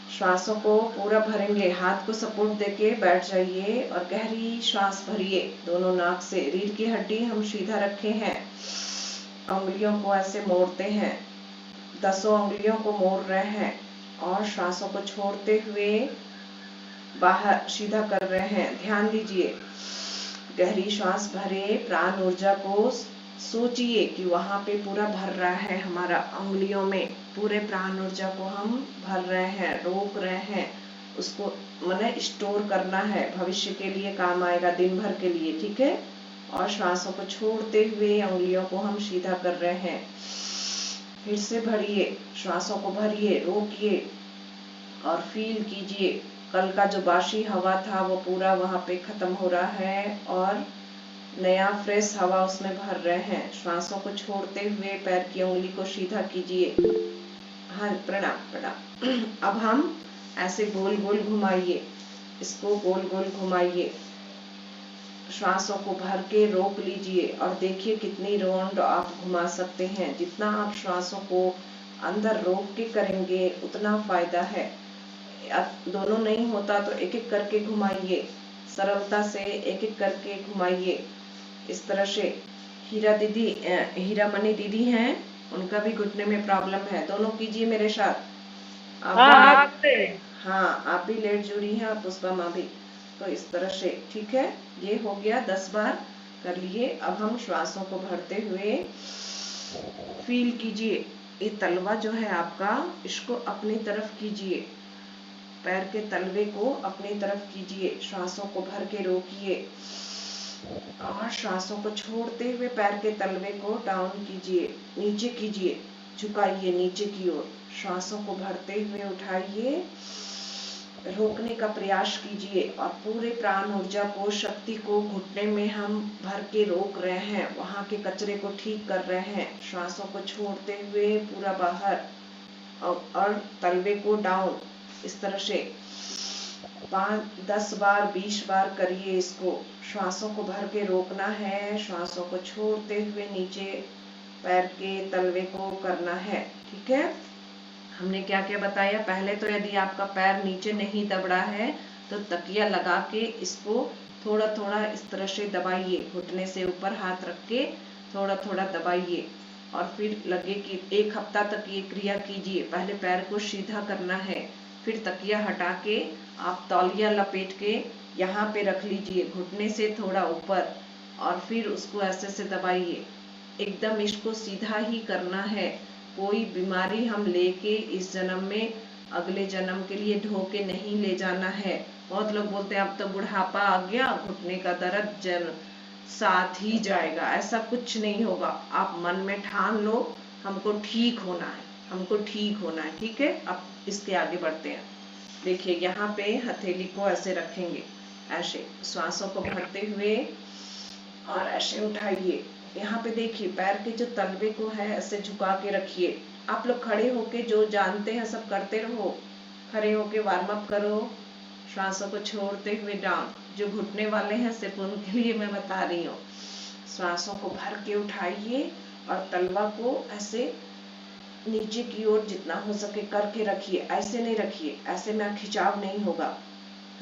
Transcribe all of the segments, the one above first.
श्वासों को पूरा भरेंगे, हाथ को सपोर्ट देके बैठ जाइए और गहरी श्वास भरिए दोनों नाक से। रीढ़ की हड्डी हम सीधा रखे हैं, उंगलियों को ऐसे मोड़ते हैं, 10 उंगलियों को मोड़ रहे हैं और श्वासों को छोड़ते हुए बाहर सीधा कर रहे हैं। ध्यान दीजिए, गहरी श्वास भरे, प्राण ऊर्जा को सोचिए कि वहां पे पूरा भर रहा है, हमारा उंगलियों में पूरे प्राण ऊर्जा को हम भर रहे हैं, रोक रहे हैं, उसको मतलब स्टोर करना है, भविष्य के लिए काम आएगा, दिन भर के लिए। ठीक है। और श्वासों को छोड़ते हुए उंगलियों को हम सीधा कर रहे हैं। फिर से भरिए, श्वासों को भरिए, रोकिए और फील कीजिए कल का जो बासी हवा था वो पूरा वहां पे खत्म हो रहा है और नया फ्रेश हवा उसमें भर रहे हैं। श्वासों को छोड़ते हुए पैर की उंगली को सीधा कीजिए। हाँ, प्रणाम प्रणाम। अब हम ऐसे गोल गोल घुमाइए, इसको गोल गोल घुमाइए, श्वासों को भर के रोक लीजिए और देखिए कितनी राउंड आप घुमा सकते हैं। जितना आप श्वासों को अंदर रोक के करेंगे उतना फायदा है। दोनों नहीं होता तो एक एक करके घुमाइए, सरलता से एक एक करके घुमाइए। इस तरह से हीरा मनी दीदी हैं, उनका भी घुटने में प्रॉब्लम है। दोनों कीजिए मेरे साथ। हाँ, आप भी लेट जुड़ी हैं और पुष्पा माँ भी। तो इस तरह से ठीक है, ये हो गया, 10 बार कर लिए। अब हम श्वासों को भरते हुए फील कीजिए, ये तलवा जो है आपका, इसको अपनी तरफ कीजिए, पैर के तलवे को अपनी तरफ कीजिए, श्वासों को भर के रोकिए और श्वासों को छोड़ते हुए पैर के तलवे को डाउन कीजिए, नीचे कीजिए, झुकाइए नीचे की ओर। श्वासों को भरते हुए उठाइए, रोकने का प्रयास कीजिए और पूरे प्राण ऊर्जा को, शक्ति को घुटने में हम भर के रोक रहे हैं, वहां के कचरे को ठीक कर रहे हैं। श्वासों को छोड़ते हुए पूरा बाहर और तलवे को डाउन। इस तरह से 5-10 बार 20 बार करिए इसको। श्वासों को भर के रोकना है, श्वासों को छोड़ते हुए नीचे पैर के तलवे को करना है। ठीक है। हमने क्या क्या बताया पहले, तो यदि आपका पैर नीचे नहीं दब रहा है तो तकिया लगा के इसको थोड़ा थोड़ा इस तरह से दबाइए, घुटने से ऊपर हाथ रख के थोड़ा थोड़ा दबाइए और फिर लगे कि 1 हफ्ता तक ये क्रिया कीजिए। पहले पैर को सीधा करना है, फिर तकिया हटा के आप तौलिया लपेट के यहाँ पे रख लीजिए, घुटने से थोड़ा ऊपर, और फिर उसको ऐसे से दबाइए। एकदम इसको सीधा ही करना है, कोई बीमारी हम लेके इस जन्म में अगले जन्म के लिए ढो के नहीं ले जाना है। बहुत लोग बोलते हैं अब तो बुढ़ापा आ गया, घुटने का दर्द जन्म साथ ही जाएगा। ऐसा कुछ नहीं होगा। आप मन में ठान लो, हमको ठीक होना है, हमको ठीक होना है। ठीक है। अब इसके आगे बढ़ते हैं। देखिए यहाँ पे हथेली को ऐसे रखेंगे, ऐसे श्वासों को भरते हुए और ऐसे उठाइए। यहाँ पे देखिए पैर के जो तलवे को है ऐसे झुका के रखिए। आप लोग खड़े होके जो जानते हैं सब करते रहो, खड़े होके वार्म अप करो, श्वासों को छोड़ते हुए डाउन। जो घुटने वाले हैं सिर्फ उनके लिए मैं बता रही हूँ। श्वासों को भर के उठाइए और तलवा को ऐसे नीचे की ओर जितना हो सके करके रखिए। ऐसे नहीं रखिए, ऐसे में खिंचाव नहीं होगा,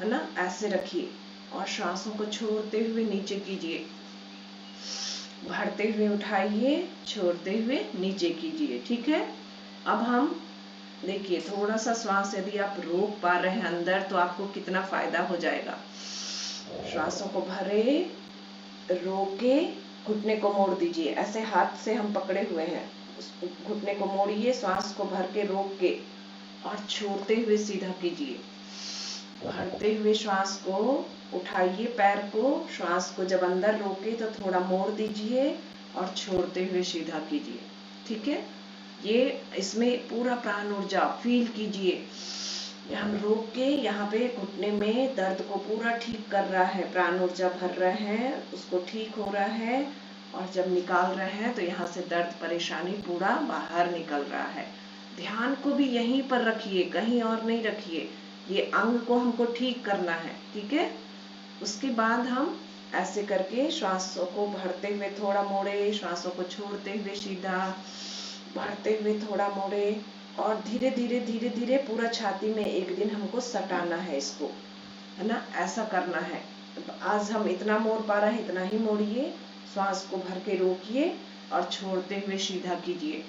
है ना। ऐसे रखिए और श्वासों को छोड़ते हुए नीचे कीजिए, भरते हुए उठाइए, छोड़ते हुए नीचे कीजिए। ठीक है। अब हम देखिए थोड़ा सा श्वास यदि आप रोक पा रहे हैं अंदर तो आपको कितना फायदा हो जाएगा। श्वासों को भरे, रोके, घुटने को मोड़ दीजिए। ऐसे हाथ से हम पकड़े हुए हैं, घुटने को मोड़िए, श्वास को भर के रोक के और छोड़ते हुए सीधा कीजिए। भरते हुए श्वास को उठाइए, पैर को, श्वास को जब अंदर रोके तो थोड़ा मोड़ दीजिए और छोड़ते हुए सीधा कीजिए। ठीक है। ये इसमें पूरा प्राण ऊर्जा फील कीजिए। हम रोक के यहाँ पे घुटने में दर्द को पूरा ठीक कर रहा है, प्राण ऊर्जा भर रहा है, उसको ठीक हो रहा है और जब निकाल रहे हैं तो यहाँ से दर्द परेशानी पूरा बाहर निकल रहा है। ध्यान को भी यहीं पर रखिए, कहीं और नहीं रखिए। ये अंग को हमको ठीक करना है। ठीक है। उसके बाद हम ऐसे करके श्वासों को भरते हुए थोड़ा मोड़े, श्वासों को छोड़ते हुए सीधा, भरते हुए थोड़ा मोड़े और धीरे धीरे धीरे धीरे पूरा छाती में एक दिन हमको सटाना है इसको, है ना, ऐसा करना है। आज हम इतना मोड़ पा रहे हैं, इतना ही मोड़िए। श्वास को भर के रोकिए और छोड़ते हुए सीधा कीजिए।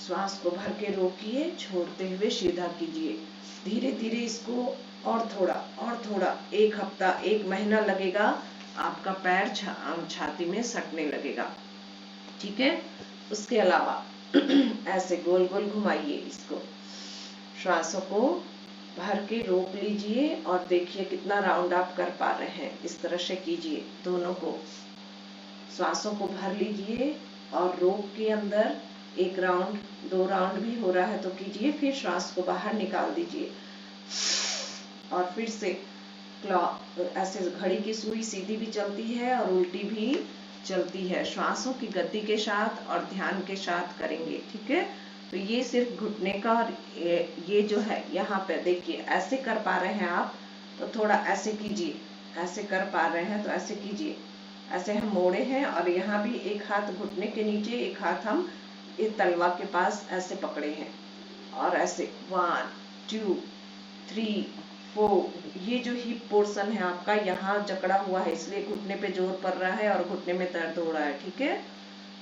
श्वास को भर के रोकिए, छोड़ते हुए सीधा कीजिए। धीरे धीरे इसको और थोड़ा 1 हफ्ता 1 महीना लगेगा, आपका पैर छाती में सटने लगेगा। ठीक है। उसके अलावा ऐसे गोल गोल घुमाइए इसको, श्वासों को भर के रोक लीजिए और देखिए कितना राउंड आप कर पा रहे हैं। इस तरह से कीजिए दोनों को, श्वासों को भर लीजिए और रोक के अंदर 1 राउंड 2 राउंड भी हो रहा है तो कीजिए, फिर श्वास को बाहर निकाल दीजिए और फिर से ऐसे घड़ी की सुई सीधी भी चलती है और उल्टी भी चलती है। श्वासों की गति के साथ और ध्यान के साथ करेंगे। ठीक है। तो ये सिर्फ घुटने का, और ये जो है यहाँ पे देखिए ऐसे कर पा रहे हैं आप तो थोड़ा ऐसे कीजिए, ऐसे कर पा रहे हैं तो ऐसे कीजिए। ऐसे हम मोड़े हैं और यहाँ भी एक हाथ घुटने के नीचे, एक हाथ हम इस तलवा के पास ऐसे पकड़े हैं और ऐसे 1 2 3 4। ये जो हिप पोर्शन है आपका यहाँ जकड़ा हुआ है, इसलिए घुटने पे जोर पड़ रहा है और घुटने में दर्द हो रहा है। ठीक है।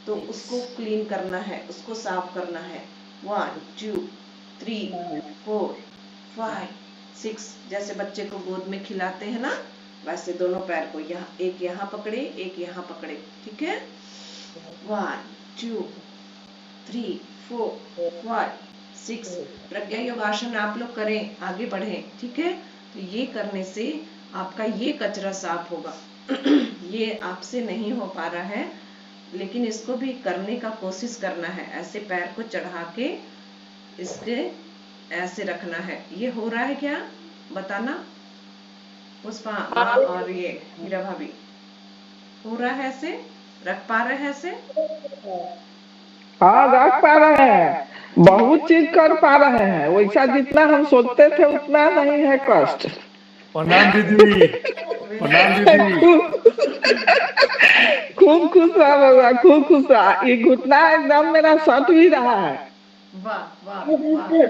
तो उसको क्लीन करना है, उसको साफ करना है। 1 2 3 4 5 6। जैसे बच्चे को गोद में खिलाते हैं ना, वैसे दोनों पैर को एक यहाँ पकड़े, एक यहाँ पकड़े। ठीक है। 1 2 3 4 5 6। प्रज्ञा योगासन आप लोग करें, आगे बढ़ें। ठीक है। तो ये करने से आपका ये कचरा साफ होगा। ये आपसे नहीं हो पा रहा है, लेकिन इसको भी करने का कोशिश करना है। ऐसे पैर को चढ़ा के इसके ऐसे रखना है। ये हो रहा है क्या, बताना पुष्पा माँ और ये हीरा भाभी, हो रहा है ऐसे? रख पा रहे हैं ऐसे? हाँ, रख पा रहे हैं, बहुत चीज कर पा रहे हैं। वैसा जितना हम सोचते थे उतना नहीं है कष्ट। प्रणाम दीदी, प्रणाम दीदी। खूब खुश रहा बाबा, खूब खुश रहा। ये घुटना एकदम मेरा सट भी रहा है। वाह वाह वाह।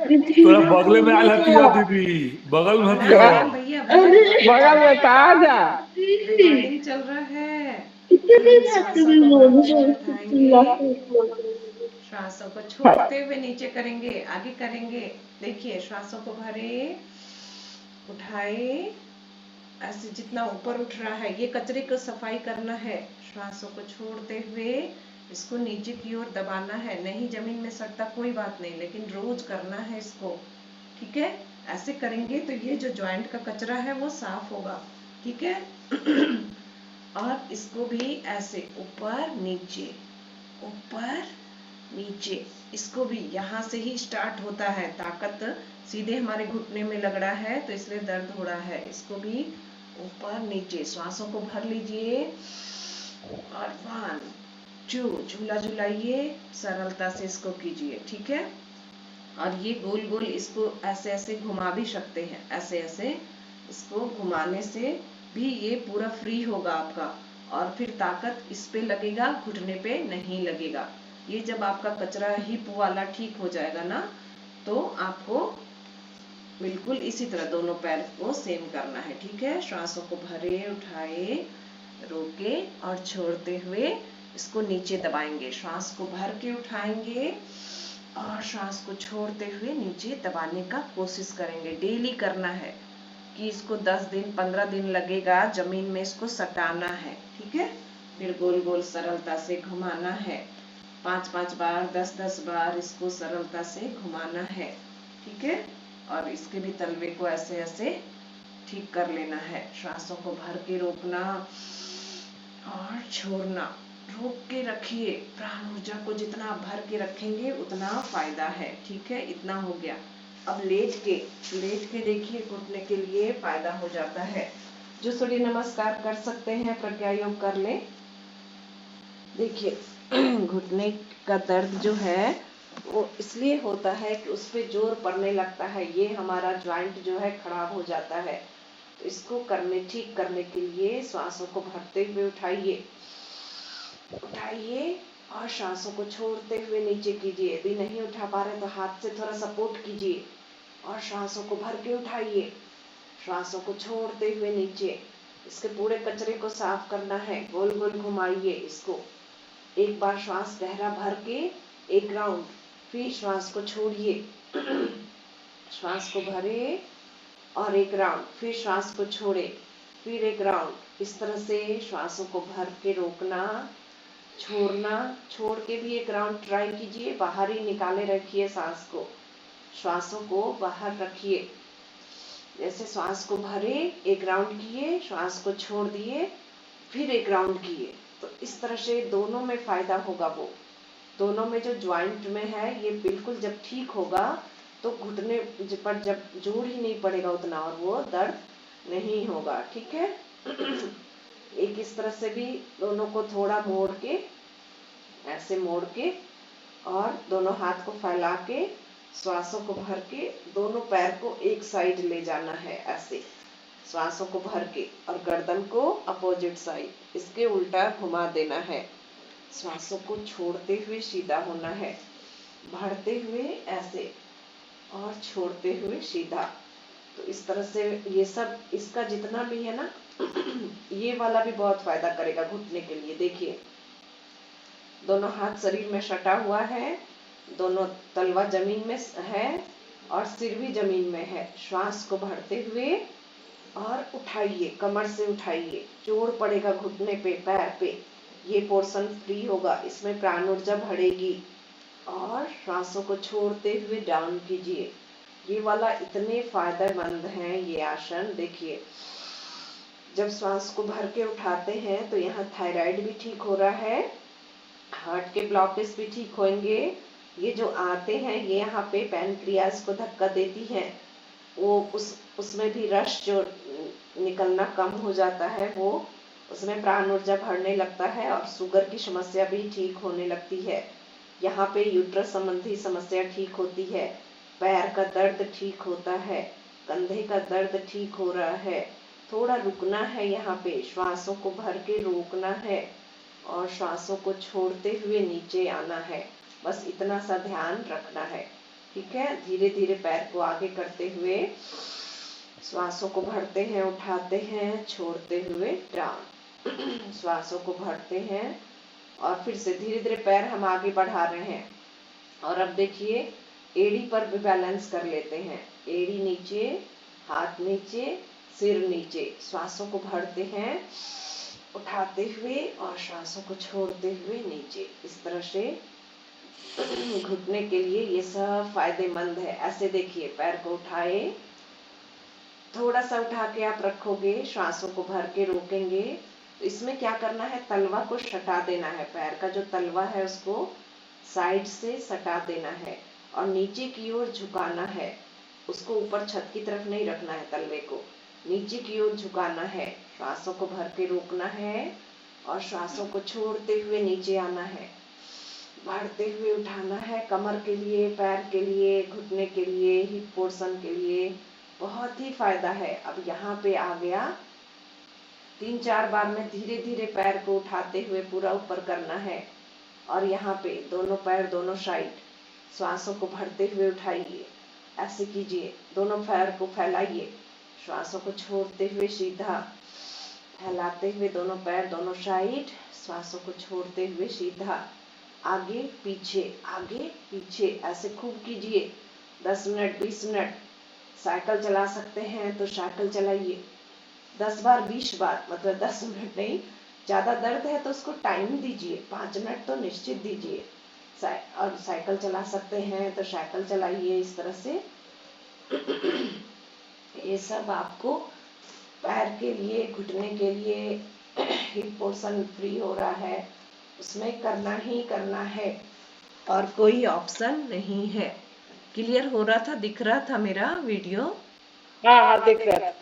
तोरा बगले में आयल हती हो दीदी, बगल में हती हो। भैया बगल में तो आ जा। रिकॉर्डिंग चल रहा है। श्वासों को भरते उठाएंगे, श्वासों को छोड़ते हुए नीचे करेंगे, आगे करेंगे। देखिए श्वासों को भरे, उठाए, ऐसे जितना ऊपर उठ रहा है ये कचरे को सफाई करना है। श्वासों को छोड़ते हुए इसको नीचे की ओर दबाना है। नहीं जमीन में सटता कोई बात नहीं, लेकिन रोज करना है इसको। ठीक है। ऐसे करेंगे तो ये जो जॉइंट का कचरा है वो साफ होगा। ठीक है। और इसको भी ऐसे ऊपर नीचे, इसको भी यहाँ से ही स्टार्ट होता है। ताकत सीधे हमारे घुटने में लग रहा है तो इसलिए दर्द हो रहा है। इसको भी ऊपर नीचे, श्वासों को भर लीजिए और 1 2 झूला झुलाइए, सरलता से इसको कीजिए। ठीक है। और ये गोल गोल इसको ऐसे ऐसे घुमा भी सकते हैं, ऐसे ऐसे इसको घुमाने से भी ये पूरा फ्री होगा आपका, और फिर ताकत इस पे लगेगा, घुटने पे नहीं लगेगा। ये जब आपका कचरा हिप वाला ठीक हो जाएगा ना, तो आपको बिल्कुल इसी तरह दोनों पैर को सेम करना है। ठीक है। श्वासों को भरे, उठाए, रोके और छोड़ते हुए इसको नीचे दबाएंगे। श्वास को भर के उठाएंगे और श्वास को छोड़ते हुए नीचे दबाने का कोशिश करेंगे। डेली करना है कि इसको 10 दिन 15 दिन लगेगा, जमीन में इसको सटाना है। ठीक है। फिर गोल गोल सरलता से घुमाना है, 5-5 बार 10-10 बार इसको सरलता से घुमाना है। ठीक है। और इसके भी तलवे को ऐसे ऐसे ठीक कर लेना है। श्वासों को भर के रोकना और छोड़ना, रोक के रखिए। प्राण ऊर्जा को जितना आप भर के रखेंगे उतना फायदा है। ठीक है। इतना हो गया। अब लेट के देखिए, घुटने के लिए फायदा हो जाता है। जो सूर्य नमस्कार कर सकते हैं प्रज्ञा योग कर ले। देखिए घुटने का दर्द जो है वो इसलिए होता है कि उस पे जोर पड़ने लगता है, ये हमारा ज्वाइंट जो है खराब हो जाता है। तो इसको ठीक करने के लिए श्वासों को भरते हुए उठाइए और श्वासों को छोड़ते हुए नीचे कीजिए। यदि नहीं उठा पा रहे तो हाथ से थोड़ा सपोर्ट कीजिए और श्वासों को भर के उठाइए। श्वासों को छोड़ते हुए नीचे। इसके पूरे कचरे को साफ करना है। गोल गोल घुमाइए इसको। एक बार श्वास गहरा भर के एक राउंड, फिर श्वास को छोड़िए। श्वास को भरे और एक राउंड, फिर श्वास को छोड़े, फिर एक राउंड। इस तरह से श्वासों को भर के रोकना, छोड़ना, छोड़ के भी एक राउंड ट्राई कीजिए। बाहर ही निकाले रखिए सांस को। श्वासों को बाहर रखिए। जैसे श्वास को भरे, एक राउंड किए, श्वास को छोड़ दिए, फिर एक राउंड किए। तो इस तरह से दोनों में फायदा होगा। वो दोनों में जो ज्वाइंट में है, ये बिल्कुल जब ठीक होगा तो घुटने पर जब जोर ही नहीं पड़ेगा उतना, और वो दर्द नहीं होगा। ठीक है। एक इस तरह से भी दोनों को थोड़ा मोड़ के, ऐसे मोड़ के, और दोनों हाथ को फैला के श्वासों को भर के दोनों पैर को एक साइड ले जाना है। ऐसे श्वासों को भर के, और गर्दन को अपोजिट साइड, इसके उल्टा घुमा देना है। श्वासों को छोड़ते हुए सीधा होना है, भरते हुए ऐसे और छोड़ते हुए सीधा। तो इस तरह से ये सब, इसका जितना भी है ना, ये वाला भी बहुत फायदा करेगा घुटने के लिए। देखिए, दोनों हाथ शरीर में सटा हुआ है, दोनों तलवा जमीन में है और सिर भी जमीन में है। श्वास को भरते हुए और उठाइए, कमर से उठाइए। जोर पड़ेगा घुटने पे, पैर पे, ये पोर्शन फ्री होगा, इसमें प्राण ऊर्जा बढ़ेगी। और श्वासों को छोड़ते हुए डाउन कीजिए। ये वाला इतने फायदेमंद हैं ये आसन। देखिए, जब श्वास को भर के उठाते हैं तो यहाँ थायराइड भी ठीक हो रहा है, हार्ट के ब्लॉकेज भी ठीक होंगे। ये जो आते हैं, ये यहाँ पे पैनक्रियाज को धक्का देती हैं, वो उसमें भी रस जो निकलना कम हो जाता है, वो उसमें प्राण ऊर्जा बढ़ने लगता है, और शुगर की समस्या भी ठीक होने लगती है। यहाँ पे यूट्रस संबंधी समस्या ठीक होती है, पैर का दर्द ठीक होता है, कंधे का दर्द ठीक हो रहा है। थोड़ा रुकना है यहाँ पे, श्वासों को भर के रोकना है और श्वासों को छोड़ते हुए नीचे आना है। बस इतना सा ध्यान रखना है। ठीक है। धीरे धीरे पैर को आगे करते हुए श्वासों को भरते हैं, उठाते हैं, छोड़ते हुए डाउन। श्वासों को भरते हैं और फिर से धीरे धीरे पैर हम आगे बढ़ा रहे हैं। और अब देखिए, एड़ी पर भी बैलेंस कर लेते हैं। एड़ी नीचे, हाथ नीचे, सिर नीचे। श्वासों को भरते हैं, उठाते हुए, और श्वासों को छोड़ते हुए नीचे। इस तरह से घुटने के लिए ये सब फायदेमंद है। ऐसे देखिए, पैर को उठाए, थोड़ा सा उठा के आप रखोगे, श्वासों को भर के रोकेंगे। तो इसमें क्या करना है, तलवा को सटा देना है। पैर का जो तलवा है उसको साइड से सटा देना है और नीचे की ओर झुकाना है। उसको ऊपर छत की तरफ नहीं रखना है, तलवे को नीचे की ओर झुकाना है। श्वासों को भर के रोकना है और श्वासों को छोड़ते हुए नीचे आना है। बढ़ते हुए उठाना है। कमर के लिए, पैर के लिए, घुटने के लिए, हिप पोर्शन के लिए बहुत ही फायदा है। अब यहाँ पे आ गया, 3-4 बार में धीरे धीरे पैर को उठाते हुए पूरा ऊपर करना है। और यहाँ पे दोनों पैर दोनों साइड, श्वासों को भरते हुए उठाइए। ऐसे कीजिए, दोनों पैर को फैलाइए, श्वासों को छोड़ते हुए सीधा, फैलाते हुए दोनों पैर दोनों साइड, श्वासों को छोड़ते हुए सीधा, आगे पीछे, आगे पीछे। ऐसे खूब कीजिए, 10 मिनट 20 मिनट। साइकिल चला सकते हैं तो साइकिल चलाइए, 10 बार 20 बार, मतलब 10 मिनट नहीं। ज्यादा दर्द है तो उसको टाइम दीजिए, 5 मिनट तो निश्चित दीजिए। और साइकिल चला सकते हैं तो साइकिल चलाइए। इस तरह से ये सब आपको पैर के लिए, घुटने के लिए, हिप पोर्शन फ्री हो रहा है, उसमें करना ही करना है और कोई ऑप्शन नहीं है। क्लियर हो रहा था, दिख रहा था मेरा वीडियो? हाँ हाँ, दिख रहा है।